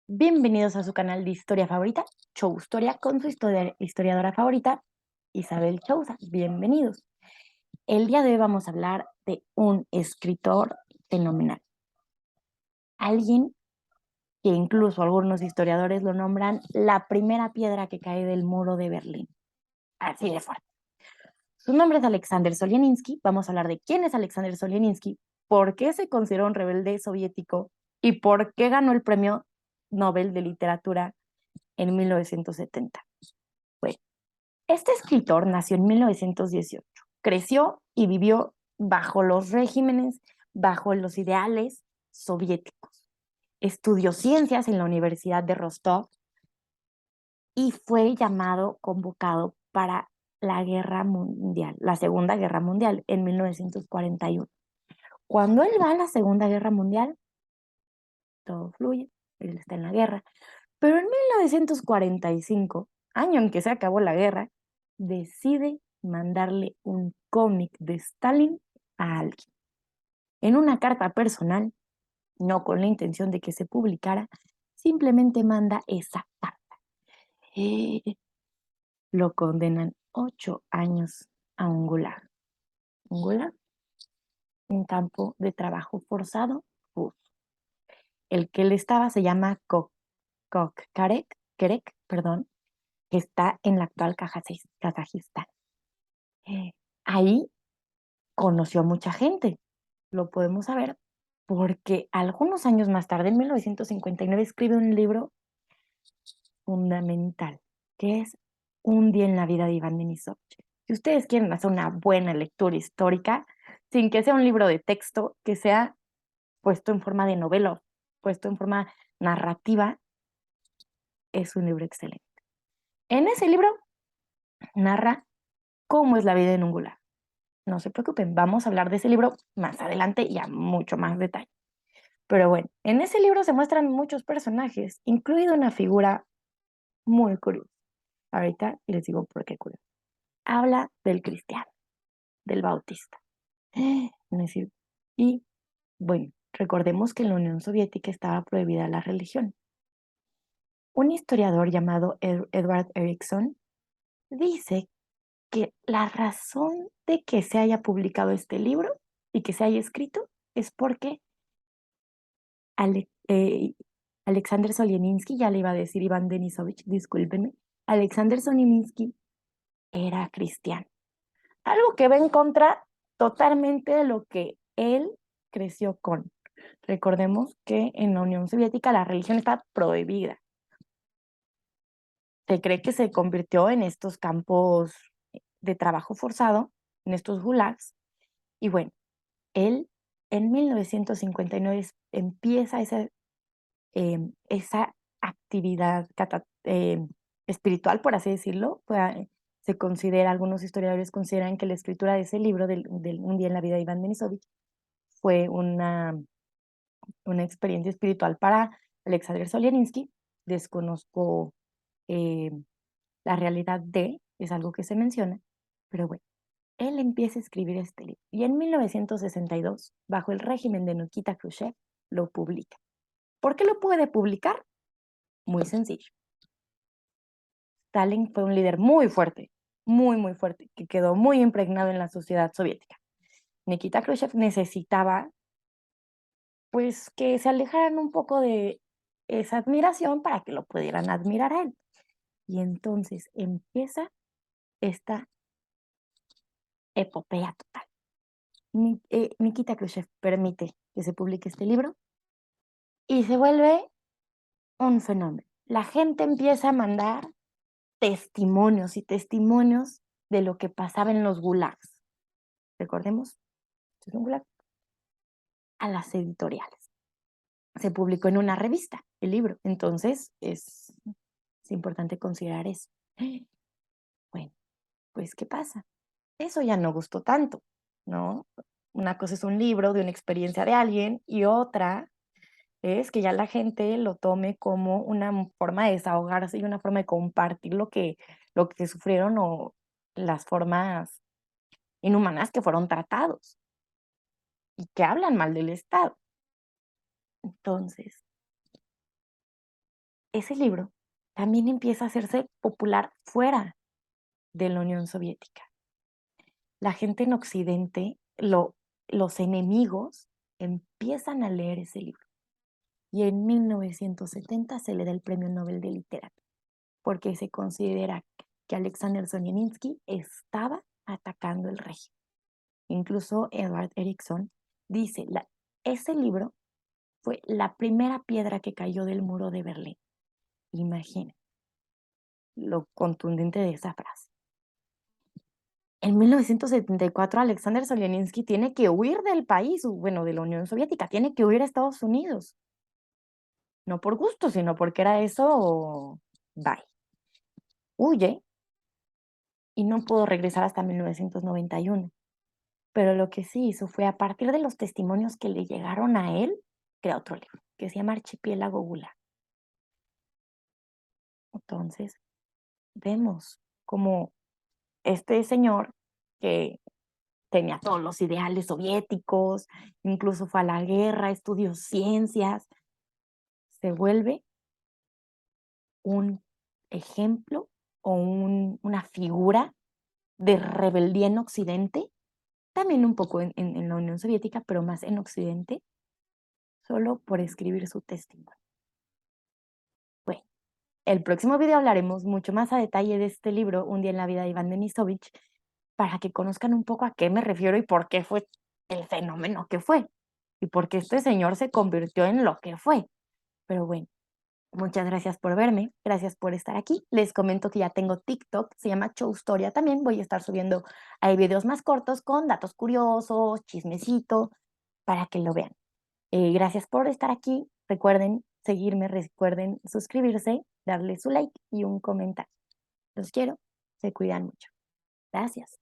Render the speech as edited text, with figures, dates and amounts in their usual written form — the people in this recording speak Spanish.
Bienvenidos a su canal de historia favorita, Show Historia, con su historiadora favorita, Isabel Chousa. Bienvenidos. El día de hoy vamos a hablar de un escritor fenomenal. Alguien que incluso algunos historiadores lo nombran la primera piedra que cae del muro de Berlín. Así de fuerte. Su nombre es Alexander Solzhenitsyn. Vamos a hablar de quién es Alexander Solzhenitsyn, por qué se consideró un rebelde soviético y por qué ganó el premio Nobel de Literatura en 1970. Bueno, este escritor nació en 1918, creció y vivió bajo los regímenes, bajo los ideales soviéticos. Estudió ciencias en la Universidad de Rostov y fue convocado para la Guerra Mundial, la Segunda Guerra Mundial, en 1941. Cuando él va a la Segunda Guerra Mundial, todo fluye, él está en la guerra. Pero en 1945, año en que se acabó la guerra, decide mandarle un cómic de Stalin a alguien. En una carta personal, no con la intención de que se publicara, simplemente manda esa carta. Eh, lo condenan 8 años a un gulag. Un gulag, un campo de trabajo forzado ruso. El que él estaba se llama Kerek, perdón, que está en la actual Kazajistán. Eh, Ahí conoció a mucha gente, lo podemos saber, porque algunos años más tarde, en 1959, escribe un libro fundamental, que es Un día en la vida de Iván Denisov. Si ustedes quieren hacer una buena lectura histórica, sin que sea un libro de texto, que sea puesto en forma de novela, puesto en forma narrativa, es un libro excelente. En ese libro narra cómo es la vida en un gulag. No se preocupen, vamos a hablar de ese libro más adelante y a mucho más detalle. Pero bueno, en ese libro se muestran muchos personajes, incluido una figura muy curiosa. Ahorita les digo por qué curiosa. Habla del cristiano, del bautista. ¿No es cierto? Y bueno, recordemos que en la Unión Soviética estaba prohibida la religión. Un historiador llamado Edward Erickson dice que la razón de que se haya publicado este libro y que se haya escrito es porque Ale- eh, Alexander Solzhenitsyn, ya le iba a decir Iván Denisovich, discúlpenme, Alexander Solzhenitsyn era cristiano. Algo que va en contra totalmente de lo que él creció con. Recordemos que en la Unión Soviética la religión está prohibida. Se cree que se convirtió en estos campos de trabajo forzado, en estos gulags. Y bueno, él en 1959 empieza esa actividad espiritual, por así decirlo. Se considera, algunos historiadores consideran que la escritura de ese libro, del Un día en la vida de Iván Denisovich, fue una experiencia espiritual para Alexander Solzhenitsyn. Desconozco eh, la realidad es algo que se menciona, pero bueno, él empieza a escribir este libro y en 1962, bajo el régimen de Nikita Khrushchev, lo publica. ¿Por qué lo puede publicar? Muy sencillo. Stalin fue un líder muy fuerte, muy, muy fuerte, que quedó muy impregnado en la sociedad soviética. Nikita Khrushchev necesitaba, pues, que se alejaran un poco de esa admiración para que lo pudieran admirar a él. Y entonces empieza esta epopeya total. Nikita Khrushchev permite que se publique este libro y se vuelve un fenómeno. La gente empieza a mandar testimonios y testimonios de lo que pasaba en los gulags. Recordemos, esto es un gulag, a las editoriales. Se publicó en una revista el libro, entonces es importante considerar eso. Bueno, pues ¿qué pasa? Eso ya no gustó tanto, ¿no? Una cosa es un libro de una experiencia de alguien y otra es que ya la gente lo tome como una forma de desahogarse y una forma de compartir lo que sufrieron o las formas inhumanas que fueron tratados y que hablan mal del Estado. Entonces, ese libro también empieza a hacerse popular fuera de la Unión Soviética. La gente en Occidente, los enemigos, empiezan a leer ese libro. Y en 1970 se le da el Premio Nobel de Literatura, porque se considera que Alexander Solzhenitsyn estaba atacando el régimen. Incluso Edward Erickson dice, ese libro fue la primera piedra que cayó del muro de Berlín. Imagina lo contundente de esa frase. En 1974, Alexander Solzhenitsyn tiene que huir del país, bueno, de la Unión Soviética, tiene que huir a Estados Unidos. No por gusto, sino porque era eso, bye. Huye y no pudo regresar hasta 1991. Pero lo que sí hizo fue, a partir de los testimonios que le llegaron a él, crear otro libro, que se llama Archipiélago Gulag. Entonces, vemos como este señor que tenía todos los ideales soviéticos, incluso fue a la guerra, estudió ciencias, se vuelve un ejemplo o una figura de rebeldía en Occidente, también un poco en la Unión Soviética, pero más en Occidente, solo por escribir su testimonio. Bueno, el próximo video hablaremos mucho más a detalle de este libro, Un día en la vida de Iván Denisovich, para que conozcan un poco a qué me refiero y por qué fue el fenómeno que fue, y por qué este señor se convirtió en lo que fue. Pero bueno, muchas gracias por verme, gracias por estar aquí. Les comento que ya tengo TikTok, se llama Choustoria también. Voy a estar subiendo ahí videos más cortos con datos curiosos, chismecito, para que lo vean. Gracias por estar aquí. Recuerden seguirme, recuerden suscribirse, darle su like y un comentario. Los quiero, se cuidan mucho. Gracias.